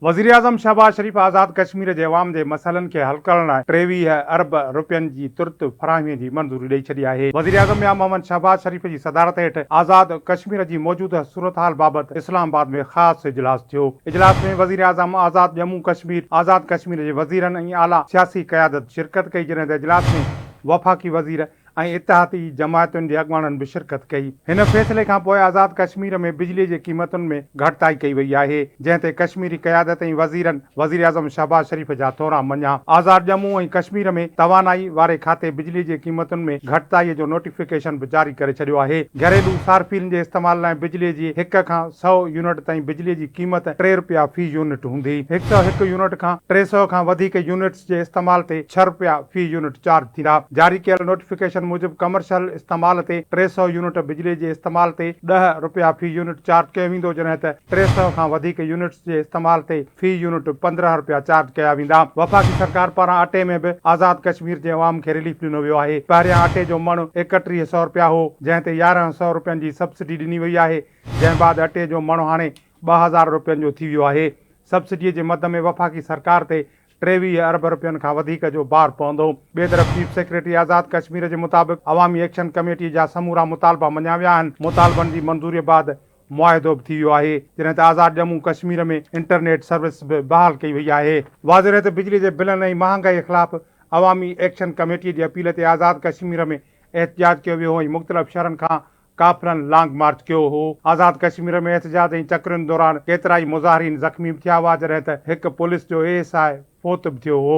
वज़ीर आज़म शहबाज शरीफ़ आज़ाद कश्मीर जे अवाम जे मसइलनि खे हल करण लाइ 23 अरब रुपयनि जी तुर्त फराहमीअ जी मंज़ूरी ॾेई छॾी आहे। वज़ीर आज़म मियां मोहम्मद शहबाज शरीफ़ जी सदारत हेठि आज़ाद कश्मीर जी मौजूदा सूरतहाल बाबति इस्लामाबाद में ख़ासि इजलास थियो। इजलास में वज़ीर आज़म आज़ाद जम्मू कश्मीर आज़ाद कश्मीर जे वज़ीरनि ऐं आला सियासी क़यादत शिरकत कई, जॾहिं त इजलास में वफ़ाक़ी वज़ीर ऐं इत्तेहादी जमायतुनि जे अॻुवाणनि बि शिरकत कई। हिन फ़ैसिले खां पोइ आज़ाद कश्मीर में बिजली जी क़ीमतुनि में घटिताई कई वई आहे, जंहिं ते कश्मीरी क़यादत ऐं वज़ीरनि वज़ीर आज़म शहबाज शरीफ़ जा थोरा मञा। आज़ाद जम्मू ऐं कश्मीर में तवानाई वारे खाते बिजली जी क़ीमतुनि में घटिताईअ जो नोटिफिकेशन बि जारी करे छॾियो आहे। घरेलू सार्फिन जे इस्तेमाल लाइ बिजली जी 1 खां 100 यूनिट ताईं बिजली जी क़ीमत 3 रुपया फी यूनिट हूंदी। 101 यूनिट खां 300 खां वधीक यूनिट्स जे इस्तेमाल ते 6 रुपया फी यूनिट चार्ज थींदा। जारी कयल नोटिफिकेशन मूजिब कमर्शियल इस्तेमाल ते 300 यूनिट बिजली जे इस्तेमाल ते 10 रुपया फी यूनिट चार्ज कयो वेंदो, जॾहिं त 300 खां वधीक यूनिट्स जे इस्तेमाल ते फी यूनिट 15 रुपया चार्ज कया वेंदा। वफ़ाक़ी सरकार पारां अटे में बि आज़ाद कश्मीर जे अवाम खे रिलीफ ॾिनो वियो आहे। पहिरियां अटे जो मण 3100 रुपया हो, जंहिं ते 1100 रुपयनि जी सब्सिडी ॾिनी वई आहे, जंहिं बाद अटे जो मण हाणे 2000 रुपयनि जो थी वियो आहे। सब्सिडीअ जे मद में वफ़ाक़ी सरकार ते 23 अरब रुपयनि खां वधीक जो भार पवंदो। ॿिए तरफ़ चीफ सेक्रेटरी आज़ाद कश्मीर जे मुताबिक़ अवामी एक्शन कमेटी जा समूरा मुतालबा मञा विया आहिनि। मुतालबनि जी मंज़ूरीअ बाद मुआहिदो बि थी वियो आहे, जॾहिं त आज़ाद जम्मू कश्मीर में इंटरनेट सर्विस बि बहाल कई वई आहे। वाज़िर त बिजली जे बिलनि ऐं महांगाई ख़िलाफ़ अवामी एक्शन कमेटी जी अपील ते आज़ाद कश्मीर में एहतिजाज कयो वियो ऐं मुख़्तलिफ़ शहरनि खां काफ़िलनि लॉन्ग मार्च कयो हो। आज़ाद कश्मीर में एहतिजाज ऐं चकरनि दौरान केतिरा ई मुज़ाहिरीन ज़ख़्मी थिया हुआ, जॾहिं त हिकु पुलिस जो ASI फोत बि थियो हो।